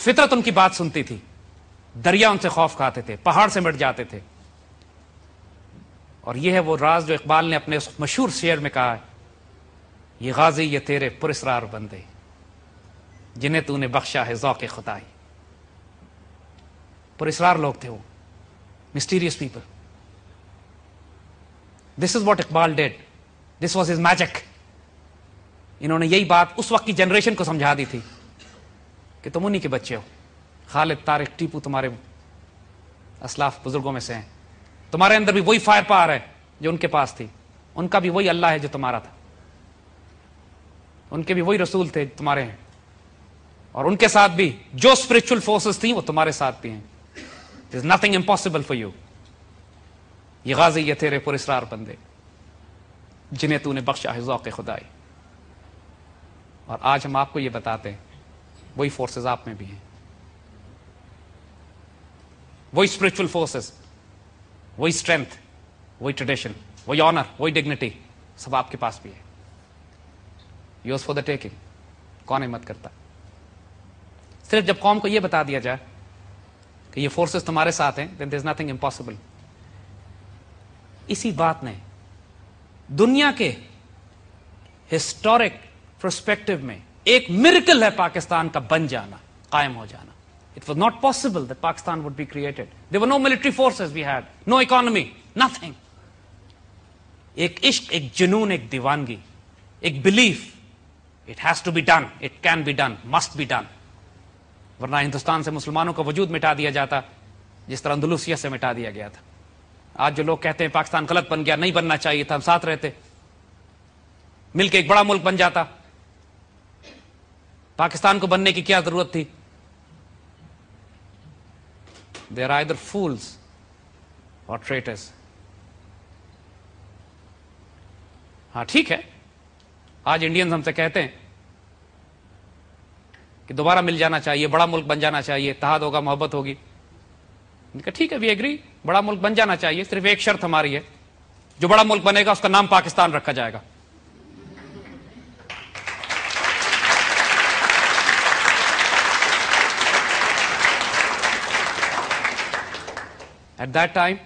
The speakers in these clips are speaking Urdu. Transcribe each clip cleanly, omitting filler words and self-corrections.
فطرت ان کی بات سنتی تھی، دریا ان سے خوف کھاتے تھے، پہاڑ سے مٹ جاتے تھے. اور یہ ہے وہ راز جو اقبال نے اپنے اس مشہور شعر میں کہا ہے، یہ غازی یہ تیرے پراسرار بندے جنہیں تو نے بخشا ہے ذوق خدائی. پراسرار لوگ تھے وہ، mysterious people. This is what Iqbal did, this was his magic. انہوں نے یہی بات اس وقت کی جنریشن کو سمجھا دی تھی کہ تم انہی کے بچے ہو. خالد، طارق، ٹیپو تمہارے اسلاف بزرگوں میں سے ہیں. تمہارے اندر بھی وہی فائر پاور ہے جو ان کے پاس تھی. ان کا بھی وہی اللہ ہے جو تمہارا تھا. ان کے بھی وہی رسول تھے تمہارے ہیں. اور ان کے ساتھ بھی جو اسپرچل فورسز تھیں وہ تمہارے ساتھ بھی ہیں. There is nothing impossible for you. یہ غازی یہ تیرے پراسرار بندے جنہیں تو نے بخشا ہے ذوق خدائی. اور آج ہم آپ کو یہ بتاتے ہیں وہی فورسز آپ میں بھی ہیں، وہی اسپرچل فورسز، وہی اسٹرینتھ، وہی ٹریڈیشن، وہی آنر، وہی ڈگنیٹی سب آپ کے پاس بھی ہے. Use for the taking. کون ہمت کرتا؟ صرف جب قوم کو یہ بتا دیا جائے کہ یہ فورسز تمہارے ساتھ ہیں then there is nothing impossible. اسی بات نے دنیا کے ہسٹورک پرسپیکٹو میں ایک میریکل ہے پاکستان کا بن جانا، قائم ہو جانا. It was not possible that Pakistan would be created. There were no military forces we had, no economy, nothing. ایک عشق، ایک جنون، ایک دیوانگی، ایک belief. It has to be done, it can be done, must be done. ورنہ ہندوستان سے مسلمانوں کا وجود مٹا دیا جاتا جس طرح اندلوسیہ سے مٹا دیا گیا تھا. آج جو لوگ کہتے ہیں پاکستان غلط بن گیا، نہیں بننا چاہیے تھا، ہم ساتھ رہتے، مل کے ایک بڑا ملک بن جاتا. پاکستان کو بننے کی کیا ضرورت تھی؟ They are either fools or traitors. ہاں ٹھیک ہے، آج انڈینز ہم سے کہتے ہیں کہ دوبارہ مل جانا چاہیے، بڑا ملک بن جانا چاہیے، اتحاد ہوگا، محبت ہوگی. ٹھیک ہے، وی ایگری، بڑا ملک بن جانا چاہیے، صرف ایک شرط ہماری ہے، جو بڑا ملک بنے گا اس کا نام پاکستان رکھا جائے گا. ایٹ دیٹ ٹائم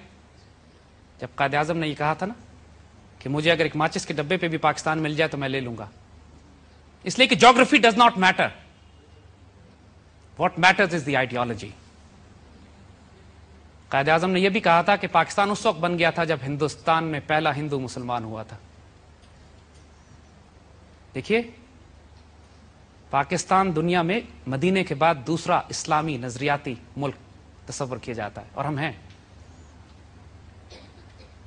جب قائد اعظم نے یہ کہا تھا نا کہ مجھے اگر ایک ماچس کے ڈبے پہ بھی پاکستان مل جائے تو میں لے لوں گا، اس لیے کہ geography does not matter, what matters is the ideology. Quaid Azam نے یہ بھی کہا تھا کہ پاکستان اس وقت بن گیا تھا جب ہندوستان میں پہلا ہندو مسلمان ہوا تھا. دیکھیے، پاکستان دنیا میں مدینے کے بعد دوسرا اسلامی نظریاتی ملک تصور کیا جاتا ہے، اور ہم ہیں.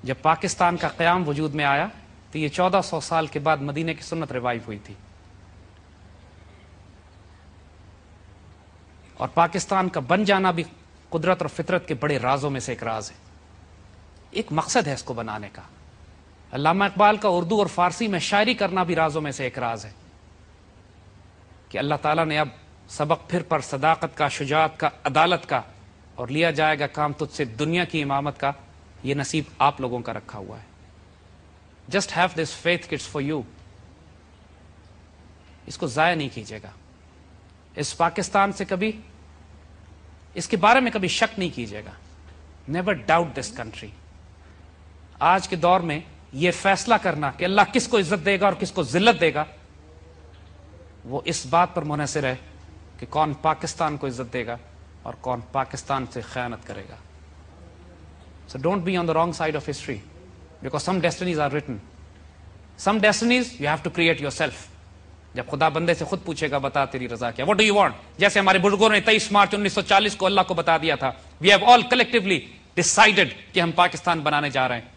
جب پاکستان کا قیام وجود میں آیا تو یہ 1400 سال کے بعد مدینے کی سنت ریوائیو ہوئی تھی. اور پاکستان کا بن جانا بھی قدرت اور فطرت کے بڑے رازوں میں سے ایک راز ہے. ایک مقصد ہے اس کو بنانے کا. علامہ اقبال کا اردو اور فارسی میں شاعری کرنا بھی رازوں میں سے ایک راز ہے کہ اللہ تعالیٰ نے اب سبق پھر پر صداقت کا، شجاعت کا، عدالت کا، اور لیا جائے گا کام تجھ سے دنیا کی امامت کا. یہ نصیب آپ لوگوں کا رکھا ہوا ہے. Just have this faith cuts for you. اس کو ضائع نہیں کیجیے گا. اس پاکستان سے کبھی، اس کے بارے میں کبھی شک نہیں کیجیے گا. Never doubt this country. آج کے دور میں یہ فیصلہ کرنا کہ اللہ کس کو عزت دے گا اور کس کو ذلت دے گا، وہ اس بات پر منحصر ہے کہ کون پاکستان کو عزت دے گا اور کون پاکستان سے خیانت کرے گا. So don't be on the wrong side of history because some destinies are written. Some destinies you have to create yourself. جب خدا بندے سے خود پوچھے گا بتا تیری رضا کیا، what do you want؟ جیسے ہمارے بزرگوں نے 23 مارچ 1940 کو اللہ کو بتا دیا تھا، we have all collectively decided کہ ہم پاکستان بنانے جا رہے ہیں.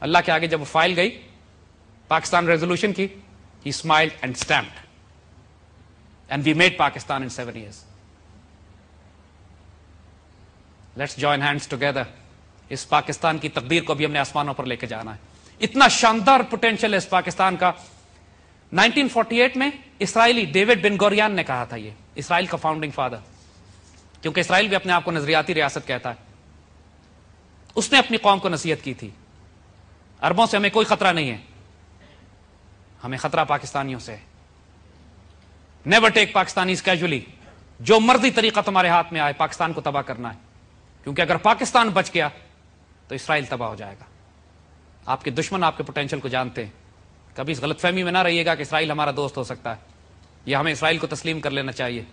اللہ کے آگے جب وہ فائل گئی پاکستان ریزولوشن کی، he smiled and stamped and we made Pakistan in 7 years. Let's join hands together. اس پاکستان کی تقدیر کو بھی ہم نے آسمانوں پر لے کے جانا ہے. اتنا شاندار پوٹینشل ہے اس پاکستان کا. 1948 میں اسرائیلی ڈیوڈ بن گوریان نے کہا تھا، یہ اسرائیل کا فاؤنڈنگ فادر، کیونکہ اسرائیل بھی اپنے آپ کو نظریاتی ریاست کہتا ہے. اس نے اپنی قوم کو نصیحت کی تھی، عربوں سے ہمیں کوئی خطرہ نہیں ہے، ہمیں خطرہ پاکستانیوں سے ہے. نیور ٹیک پاکستانیز کیجولی. جو مرضی طریقہ تمہارے ہاتھ میں آئے پاکستان کو تباہ کرنا ہے، کیونکہ اگر پاکستان بچ گیا تو اسرائیل تباہ ہو جائے گا۔ آپ کے دشمن آپ کے پوٹینشیل کو جانتے ہیں، کبھی اس غلط فہمی میں نہ رہیے گا کہ اسرائیل ہمارا دوست ہو سکتا ہے، یا ہمیں اسرائیل کو تسلیم کر لینا چاہیے۔